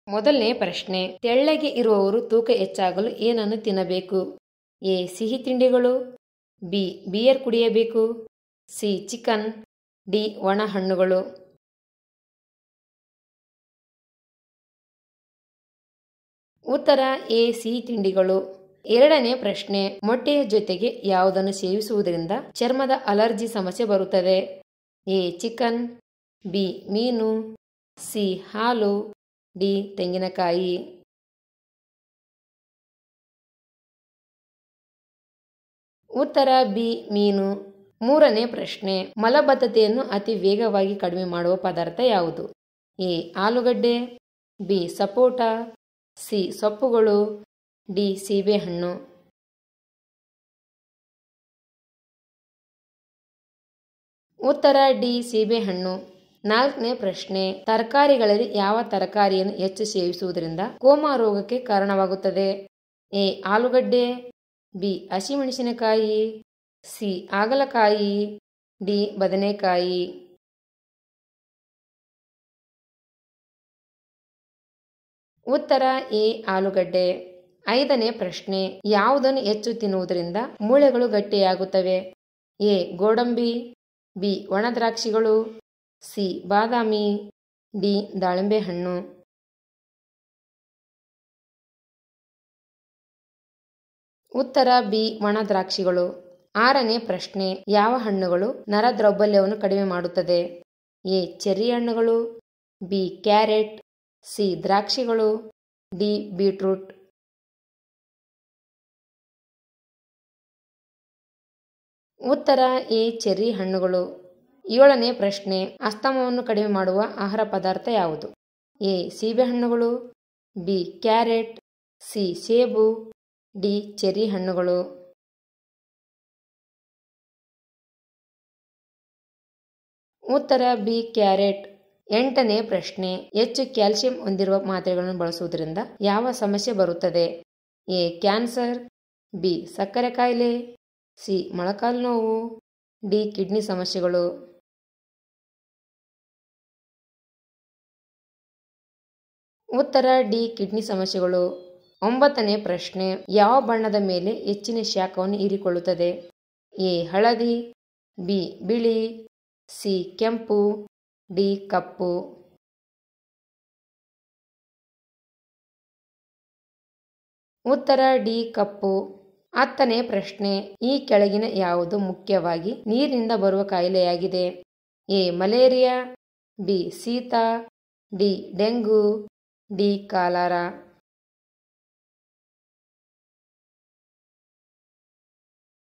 ಮೊದಲನೇ ಪ್ರಶ್ನೆ, ತೆಳ್ಳಗೆ ಇರುವವರು ತೂಕ ಹೆಚ್ಚಾಗಲು ಏನನ್ನು ತಿನ್ನಬೇಕು? ಎ. ಸಿಹಿ ತಿಂಡಿಗಳು, ಬಿ. ಬಿಯರ್ ಕುಡಿಯಬೇಕು, ಸಿ. Chicken, D. ಒಣ ಹಣ್ಣುಗಳು. ಉತ್ತರ ಎ. ಸಿಹಿ ತಿಂಡಿಗಳು. ಎರಡನೇ ಪ್ರಶ್ನೆ, ಮೊಟ್ಟೆಯ ಜೊತೆಗೆ ಯಾವುದನ್ನು ಸೇವಿಸುವುದರಿಂದ ಚರ್ಮದ ಅಲರ್ಜಿ ಸಮಸ್ಯೆ ಬರುತ್ತದೆ? ಎ. Chicken, B. ಮೀನು, ಸಿ. ಹಾಲು, ಡಿ. ತೆಂಗಿನಕಾಯಿ. ಉತ್ತರ ಬಿ. ಮೀನು. ಮೂರನೇ ಪ್ರಶ್ನೆ, ಮಲಬದ್ಧತೆಯನ್ನು ಅತಿ ವೇಗವಾಗಿ ಕಡಿಮೆ ಮಾಡುವ ಪದಾರ್ಥ ಯಾವುದು? ಎ. ಆಲೂಗಡ್ಡೆ, ಬಿ. ಸಪೋಟ, ಸಿ. ಸೊಪ್ಪುಗಳು, ಡಿ. ಸೀಬೆಹಣ್ಣು. ಉತ್ತರ ಡಿ. ಸೀಬೆಹಣ್ಣು. ನಾಲ್ಕನೇ ಪ್ರಶ್ನೆ, ತರಕಾರಿಗಳಲ್ಲಿ ಯಾವ ತರಕಾರಿಯನ್ನು ಹೆಚ್ಚು ಸೇವಿಸುವುದರಿಂದ ಕೋಮಾ ರೋಗಕ್ಕೆ ಕಾರಣವಾಗುತ್ತದೆ? ಎ. ಆಲೂಗಡ್ಡೆ, ಬಿ. ಹಸಿಮೆಣಸಿನಕಾಯಿ, ಸಿ. ಹಾಗಲಕಾಯಿ, ಡಿ. ಬದನೆಕಾಯಿ. ಉತ್ತರ ಎ. ಆಲೂಗಡ್ಡೆ. ಐದನೇ ಪ್ರಶ್ನೆ, ಯಾವುದನ್ನು ಹೆಚ್ಚು ತಿನ್ನುವುದರಿಂದ ಮೂಳೆಗಳು ಗಟ್ಟಿಯಾಗುತ್ತವೆ? ಎ. ಗೋಡಂಬಿ, ಬಿ. ಒಣ ದ್ರಾಕ್ಷಿಗಳು, ಸಿ. ಬಾದಾಮಿ, ಡಿ. ದಾಳಿಂಬೆ ಹಣ್ಣು. ಉತ್ತರ ಬಿ. ಒಣ ದ್ರಾಕ್ಷಿಗಳು. ಆರನೇ ಪ್ರಶ್ನೆ, ಯಾವ ಹಣ್ಣುಗಳು ನರ ದೌರ್ಬಲ್ಯವನ್ನು ಕಡಿಮೆ ಮಾಡುತ್ತದೆ? ಎ. ಚೆರ್ರಿ ಹಣ್ಣುಗಳು, ಬಿ. Carrot, C. ದ್ರಾಕ್ಷಿಗಳು, ಡಿ. ಬೀಟ್ರೂಟ್. ಉತ್ತರ ಎ. ಚೆರ್ರಿ ಹಣ್ಣುಗಳು. ಏಳನೇ ಪ್ರಶ್ನೆ, ಅಸ್ತಮವನ್ನು ಕಡಿಮೆ ಮಾಡುವ ಆಹಾರ ಪದಾರ್ಥ ಯಾವುದು? ಎ. ಸೀಬೆಹಣ್ಣುಗಳು, ಬಿ. Carrot, C. ಸೇಬು, ಡಿ. ಚೆರ್ರಿ ಹಣ್ಣುಗಳು. ಉತ್ತರ ಬಿ. ಕ್ಯಾರೆಟ್. ಎಂಟನೇ ಪ್ರಶ್ನೆ, ಹೆಚ್ಚು ಕ್ಯಾಲ್ಸಿಯಂ ಹೊಂದಿರುವ ಮಾತ್ರೆಗಳನ್ನು ಬಳಸುವುದರಿಂದ ಯಾವ ಸಮಸ್ಯೆ ಬರುತ್ತದೆ? ಎ. Cancer, B. ಸಕ್ಕರೆ ಕಾಯಿಲೆ, ಸಿ. ಮೊಳಕಾಲು ನೋವು, ಡಿ. ಕಿಡ್ನಿ ಸಮಸ್ಯೆಗಳು. ಉತ್ತರ ಡಿ. ಕಿಡ್ನಿ ಸಮಸ್ಯೆಗಳು. ಒಂಬತ್ತನೇ ಪ್ರಶ್ನೆ, ಯಾವ ಬಣ್ಣದ ಮೇಲೆ ಹೆಚ್ಚಿನ ಶಾಖವನ್ನು ಹೀರಿಕೊಳ್ಳುತ್ತದೆ? ಎ. ಹಳದಿ, ಬಿ. ಬಿಳಿ, ಸಿ. ಕೆಂಪು, ಡಿ. ಕಪ್ಪು. ಉತ್ತರ ಡಿ. ಕಪ್ಪು. ಹತ್ತನೇ ಪ್ರಶ್ನೆ, ಈ ಕೆಳಗಿನ ಯಾವುದು ಮುಖ್ಯವಾಗಿ ನೀರಿನಿಂದ ಬರುವ ಕಾಯಿಲೆಯಾಗಿದೆ? ಎ. Malaria, B. ಶೀತ, ಡಿ. Dengue, D. ಕಾಲರ.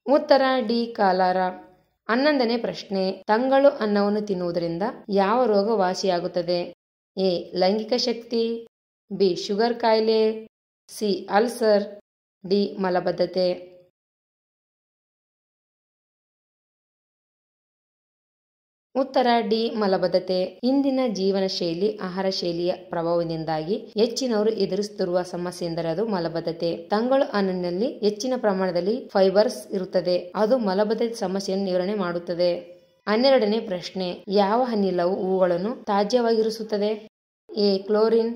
ಉತ್ತರ ಡಿ. ಕಾಲರ. ಹನ್ನೊಂದನೇ ಪ್ರಶ್ನೆ, ತಂಗಳು ಅನ್ನವನ್ನು ತಿನ್ನುವುದರಿಂದ ಯಾವ ರೋಗ ವಾಸಿಯಾಗುತ್ತದೆ? ಎ. ಲೈಂಗಿಕ ಶಕ್ತಿ, ಬಿ. ಶುಗರ್ ಕಾಯಿಲೆ, ಸಿ. Ulcer, D. ಮಲಬದ್ಧತೆ. ಉತ್ತರ ಡಿ. ಮಲಬದ್ಧತೆ. ಇಂದಿನ ಜೀವನ ಶೈಲಿ, ಆಹಾರ ಶೈಲಿಯ ಪ್ರಭಾವದಿಂದಾಗಿ ಹೆಚ್ಚಿನವರು ಎದುರಿಸುತ್ತಿರುವ ಸಮಸ್ಯೆ ಎಂದರೆ ಅದು ಮಲಬದ್ಧತೆ. ತಂಗಳು ಹಣ್ಣಿನಲ್ಲಿ ಹೆಚ್ಚಿನ ಪ್ರಮಾಣದಲ್ಲಿ ಫೈಬರ್ಸ್ ಇರುತ್ತದೆ. ಅದು ಮಲಬದ್ಧತೆ ಸಮಸ್ಯೆಯನ್ನು ನಿವಾರಣೆ ಮಾಡುತ್ತದೆ. 12ನೇ ಪ್ರಶ್ನೆ, ಯಾವ ಅನಿಲವು ಹೂವುಗಳನ್ನು ತಾಜ್ಯವಾಗಿರಿಸುತ್ತದೆ? ಎ. Chlorine,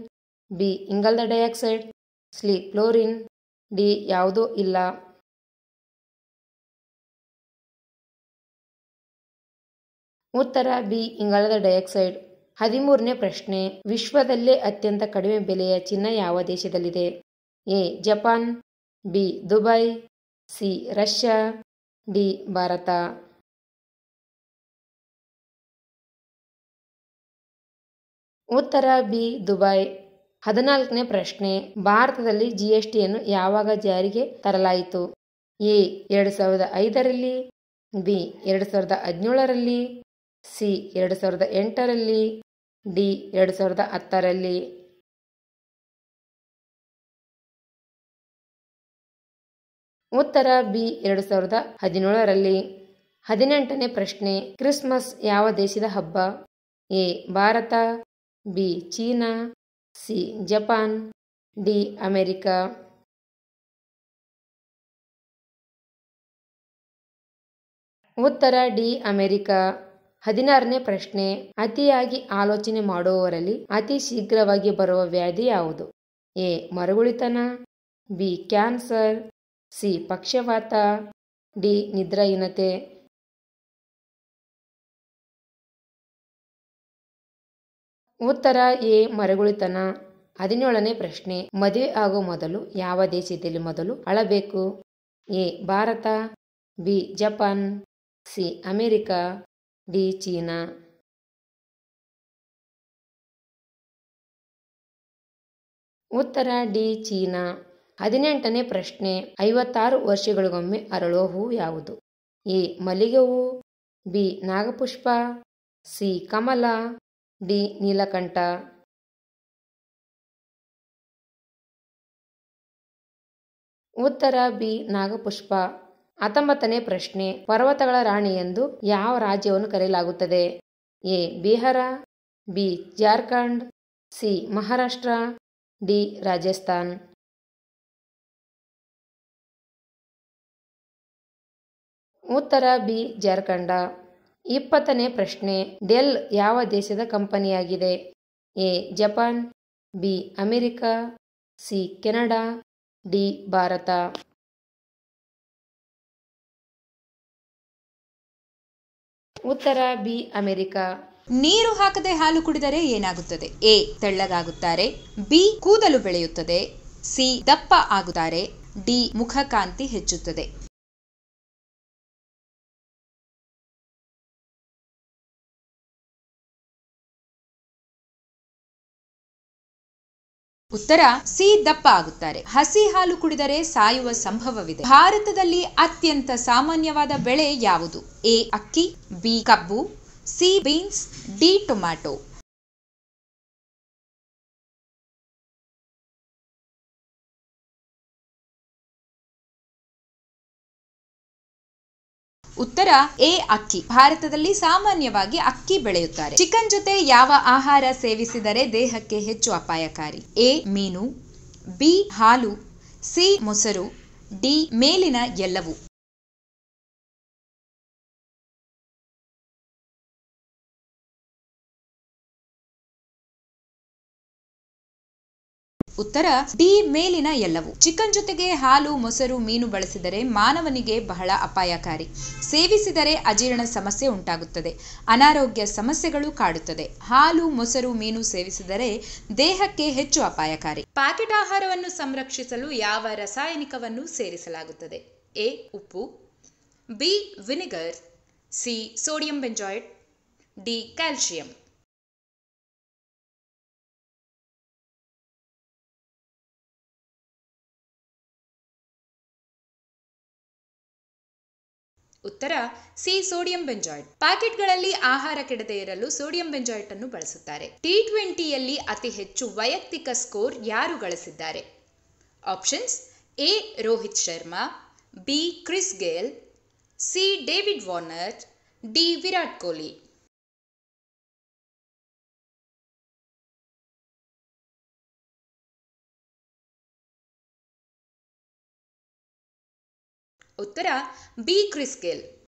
B. ಇಂಗಾಲದ ಡೈಆಕ್ಸೈಡ್, ಸಿ. Chlorine, D. ಯಾವುದೂ ಇಲ್ಲ. ಉತ್ತರ ಬಿ. ಇಂಗಾಲದ ಡೈಆಕ್ಸೈಡ್. 13ನೇ ಪ್ರಶ್ನೆ, ವಿಶ್ವದಲ್ಲೇ ಅತ್ಯಂತ ಕಡಿಮೆ ಬೆಲೆಯ ಚಿನ್ನ ಯಾವ ದೇಶದಲ್ಲಿದೆ? A. Japan, B. Dubai, C. Russia, D. Bharat. ಉತ್ತರ ಬಿ. ದುಬೈ. 14ನೇ ಪ್ರಶ್ನೆ, ಭಾರತದಲ್ಲಿ ಜಿಎಸ್ಟಿಯನ್ನು ಯಾವಾಗ ಜಾರಿಗೆ ತರಲಾಯಿತು? ಎ. 2005ರಲ್ಲಿ, ಬಿ. 2017ರಲ್ಲಿ, ಸಿ. 2008ರಲ್ಲಿ, ಡಿ. 2010ರಲ್ಲಿ. ಉತ್ತರ ಬಿ. 2017ರಲ್ಲಿ. 18ನೇ ಪ್ರಶ್ನೆ, ಕ್ರಿಸ್ಮಸ್ ಯಾವ ದೇಶದ ಹಬ್ಬ? A. Bharat, B. China, C. Japan, D. America. ಉತ್ತರ ಡಿ. ಅಮೆರಿಕ. 16ನೇ ಪ್ರಶ್ನೆ, ಅತಿಯಾಗಿ ಆಲೋಚನೆ ಮಾಡುವವರಲ್ಲಿ ಅತಿ ಶೀಘ್ರವಾಗಿ ಬರುವ ವ್ಯಾಧಿ ಯಾವುದು? ಎ. ಮರುಗುಳಿತನ, ಬಿ. Cancer, C. ಪಕ್ಷವಾತ, ಡಿ. ನಿದ್ರಾಹೀನತೆ. ಉತ್ತರ ಎ. ಮರುಗುಳಿತನ. 17ನೇ ಪ್ರಶ್ನೆ, ಮದುವೆ ಆಗುವ ಮೊದಲು ಯಾವ ದೇಶದಲ್ಲಿ ಮೊದಲು ಅಳಬೇಕು? A. Bharat, B. Japan, C. America, D. China. ಉತ್ತರ ಡಿ. ಚೀನಾ. 18ನೇ ಪ್ರಶ್ನೆ, 56 ವರ್ಷಗಳಿಗೊಮ್ಮೆ ಅರಳುವ ಹೂವು ಯಾವುದು? ಎ. ಮಲ್ಲಿಗೆ ಹೂವು, ಬಿ. ನಾಗಪುಷ್ಪ, ಸಿ. ಕಮಲ, ಡಿ. ನೀಲಕಂಠ. ಉತ್ತರ ಬಿ. ನಾಗಪುಷ್ಪ. 19ನೇ ಪ್ರಶ್ನೆ, ಪರ್ವತಗಳ ರಾಣಿ ಎಂದು ಯಾವ ರಾಜ್ಯವನ್ನು ಕರೆಯಲಾಗುತ್ತದೆ? A. Bihar, B. Jharkhand, C. Maharashtra, D. Rajasthan. ಉತ್ತರ ಬಿ. ಜಾರ್ಖಂಡ. 20ನೇ ಪ್ರಶ್ನೆ, ಡೆಲ್ ಯಾವ ದೇಶದ ಕಂಪನಿಯಾಗಿದೆ? A. Japan, B. America, C. Canada, D. Bharat. ಉತ್ತರ ಬಿ. ಅಮೆರಿಕ. ನೀರು ಹಾಕದೆ ಹಾಲು ಕುಡಿದರೆ ಏನಾಗುತ್ತದೆ? ಎ. ತೆಳ್ಳಗಾಗುತ್ತಾರೆ, ಬಿ. ಕೂದಲು ಬೆಳೆಯುತ್ತದೆ, ಸಿ. ದಪ್ಪ ಆಗುತ್ತಾರೆ, ಡಿ. ಮುಖಕಾಂತಿ ಹೆಚ್ಚುತ್ತದೆ. ಉತ್ತರ ಸಿ. ದಪ್ಪ ಆಗುತ್ತಾರೆ. ಹಸಿ ಹಾಲು ಕುಡಿದರೆ ಸಾಯುವ ಸಂಭವವಿದೆ. ಭಾರತದಲ್ಲಿ ಅತ್ಯಂತ ಸಾಮಾನ್ಯವಾದ ಬೆಳೆ ಯಾವುದು? ಎ. ಅಕ್ಕಿ, ಬಿ. ಕಬ್ಬು, ಸಿ. Beans, D. ಟೊಮ್ಯಾಟೊ. ಉತ್ತರ ಎ. ಅಕ್ಕಿ. ಭಾರತದಲ್ಲಿ ಸಾಮಾನ್ಯವಾಗಿ ಅಕ್ಕಿ ಬೆಳೆಯುತ್ತಾರೆ. ಚಿಕನ್ ಜೊತೆ ಯಾವ ಆಹಾರ ಸೇವಿಸಿದರೆ ದೇಹಕ್ಕೆ ಹೆಚ್ಚು ಅಪಾಯಕಾರಿ? ಎ. ಮೀನು, ಬಿ. ಹಾಲು, ಸಿ. ಮೊಸರು, ಡಿ. ಮೇಲಿನ ಎಲ್ಲವೂ. ಉತ್ತರ ಡಿ. ಮೇಲಿನ ಎಲ್ಲವೂ. ಚಿಕನ್ ಜೊತೆಗೆ ಹಾಲು, ಮೊಸರು, ಮೀನು ಬಳಸಿದರೆ ಮಾನವನಿಗೆ ಬಹಳ ಅಪಾಯಕಾರಿ. ಸೇವಿಸಿದರೆ ಅಜೀರ್ಣ ಸಮಸ್ಯೆ ಉಂಟಾಗುತ್ತದೆ, ಅನಾರೋಗ್ಯ ಸಮಸ್ಯೆಗಳು ಕಾಡುತ್ತದೆ. ಹಾಲು, ಮೊಸರು, ಮೀನು ಸೇವಿಸಿದರೆ ದೇಹಕ್ಕೆ ಹೆಚ್ಚು ಅಪಾಯಕಾರಿ. ಪ್ಯಾಕೆಟ್ ಆಹಾರವನ್ನು ಸಂರಕ್ಷಿಸಲು ಯಾವ ರಾಸಾಯನಿಕವನ್ನು ಸೇರಿಸಲಾಗುತ್ತದೆ? ಎ. ಉಪ್ಪು, B. Vinegar, C. Sodium benzoate, D. Calcium. ಉತ್ತರ ಸಿ. Sodium benzoate. ಪ್ಯಾಕೆಟ್ಗಳಲ್ಲಿ ಆಹಾರ ಕೆಡದೆ ಇರಲು ಸೋಡಿಯಂ ಬೆಂಜಾಯ್ಡ್ ಅನ್ನು ಬಳಸುತ್ತಾರೆ. T20ಯಲ್ಲಿ ಅತಿ ಹೆಚ್ಚು ವೈಯಕ್ತಿಕ ಸ್ಕೋರ್ ಯಾರು ಗಳಿಸಿದ್ದಾರೆ? Options: A. Rohit Sharma, B. Chris Gayle, C. David Warner, D. Virat Kohli. ಉತ್ತರ ಬಿ. ಕ್ರಿಸ್ ಗೇಲ್.